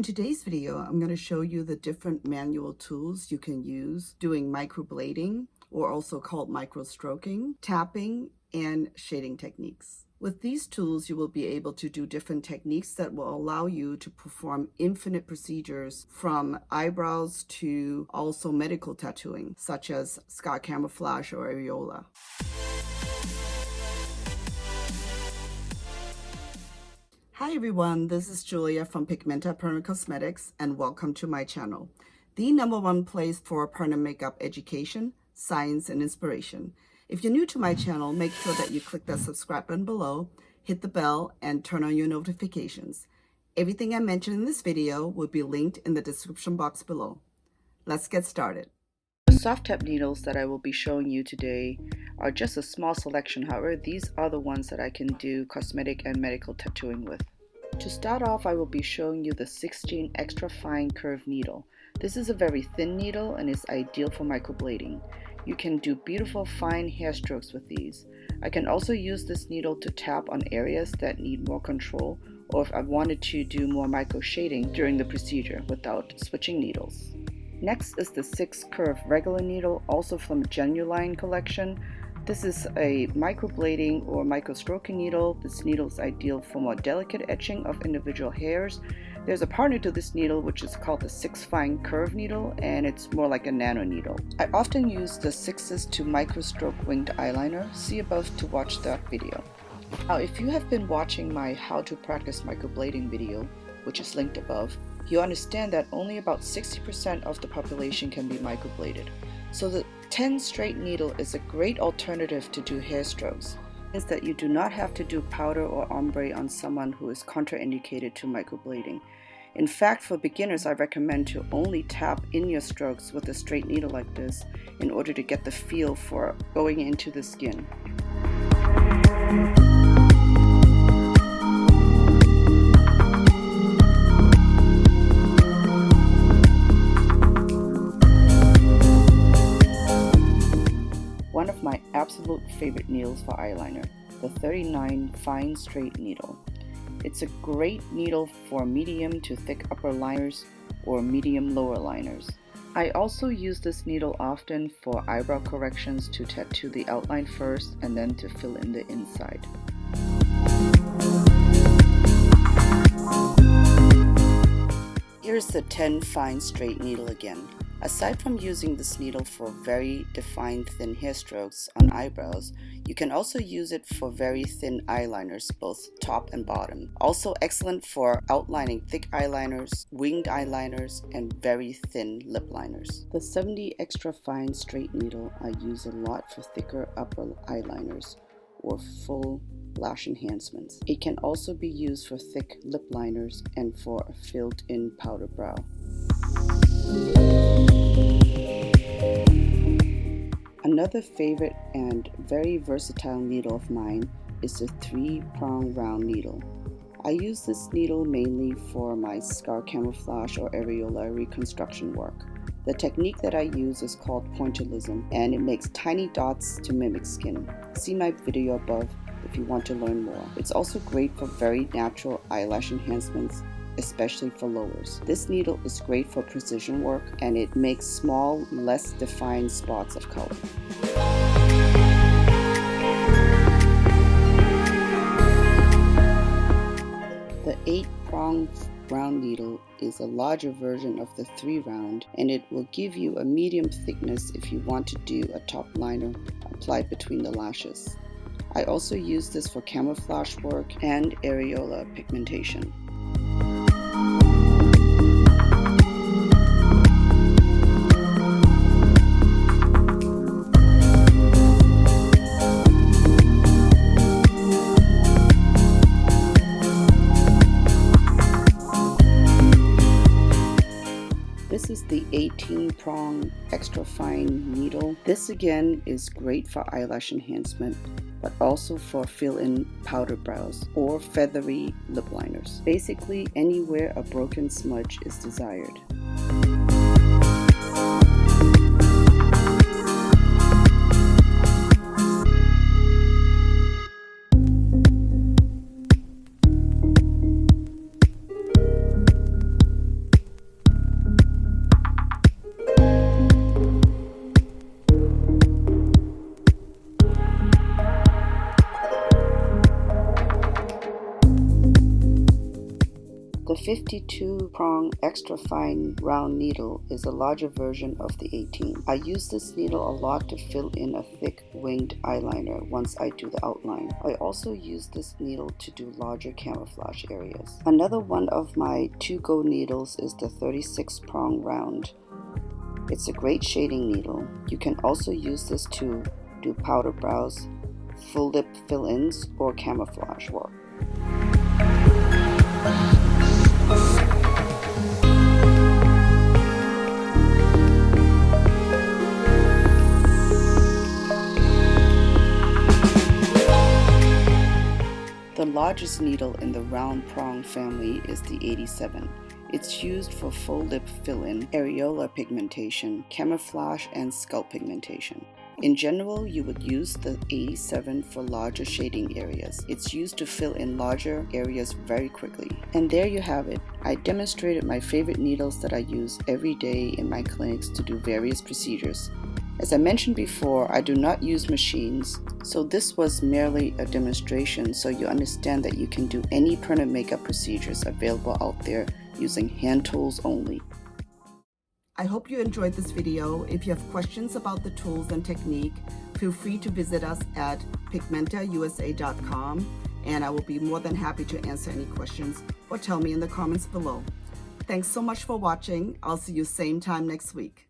In today's video, I'm going to show you the different manual tools you can use doing microblading, or also called microstroking, tapping, and shading techniques. With these tools, you will be able to do different techniques that will allow you to perform infinite procedures from eyebrows to also medical tattooing, such as scar camouflage or areola. Hi everyone, this is Julia from Pigmenta Permanent Cosmetics, and welcome to my channel, the #1 place for permanent makeup education, science, and inspiration. If you're new to my channel, make sure that you click that subscribe button below, hit the bell, and turn on your notifications. Everything I mentioned in this video will be linked in the description box below. Let's get started. The soft tap needles that I will be showing you today are just a small selection. However, these are the ones that I can do cosmetic and medical tattooing with. To start off, I will be showing you the 16 extra fine curved needle. This is a very thin needle and is ideal for microblading. You can do beautiful fine hair strokes with these. I can also use this needle to tap on areas that need more control, or if I wanted to do more micro shading during the procedure without switching needles. Next is the 6 curve regular needle, also from Genuine collection. This is a microblading or microstroking needle. This needle is ideal for more delicate etching of individual hairs. There's a partner to this needle which is called the 6 fine curve needle, and it's more like a nano needle. I often use the 6s to microstroke winged eyeliner. See above to watch that video. Now, if you have been watching my how to practice microblading video, which is linked above, you understand that only about 60% of the population can be microbladed. So the 10 straight needle is a great alternative to do hair strokes. Is that you do not have to do powder or ombre on someone who is contraindicated to microblading. In fact, for beginners, I recommend to only tap in your strokes with a straight needle like this in order to get the feel for going into the skin. One of my absolute favorite needles for eyeliner, the 39 fine straight needle. It's a great needle for medium to thick upper liners or medium lower liners. I also use this needle often for eyebrow corrections, to tattoo the outline first and then to fill in the inside. Here's the 10 fine straight needle again. Aside from using this needle for very defined thin hair strokes on eyebrows, you can also use it for very thin eyeliners, both top and bottom. Also excellent for outlining thick eyeliners, winged eyeliners, and very thin lip liners. The 70 extra fine straight needle I use a lot for thicker upper eyeliners or full lash enhancements. It can also be used for thick lip liners and for a filled-in powder brow. Another favorite and very versatile needle of mine is the 3-prong round needle. I use this needle mainly for my scar camouflage or areola reconstruction work. The technique that I use is called pointillism, and it makes tiny dots to mimic skin. See my video above if you want to learn more. It's also great for very natural eyelash enhancements, especially for lowers. This needle is great for precision work, and it makes small, less defined spots of color. The 8-prong round needle is a larger version of the 3-round, and it will give you a medium thickness if you want to do a top liner applied between the lashes. I also use this for camouflage work and areola pigmentation. This is the 18-prong extra fine needle. This again is great for eyelash enhancement, but also for fill-in powder brows or feathery lip liners. Basically, anywhere a broken smudge is desired. 52 prong extra fine round needle is a larger version of the 18. I use this needle a lot to fill in a thick winged eyeliner once I do the outline. I also use this needle to do larger camouflage areas. Another one of my to-go needles is the 36 prong round. It's a great shading needle. You can also use this to do powder brows, full lip fill-ins, or camouflage work. The largest needle in the round prong family is the 87. It's used for full lip fill-in, areola pigmentation, camouflage, and scalp pigmentation. In general, you would use the 87 for larger shading areas. It's used to fill in larger areas very quickly. And there you have it. I demonstrated my favorite needles that I use every day in my clinics to do various procedures. As I mentioned before, I do not use machines, so this was merely a demonstration so you understand that you can do any permanent makeup procedures available out there using hand tools only. I hope you enjoyed this video. If you have questions about the tools and technique, feel free to visit us at pigmentausa.com, and I will be more than happy to answer any questions or tell me in the comments below. Thanks so much for watching. I'll see you same time next week.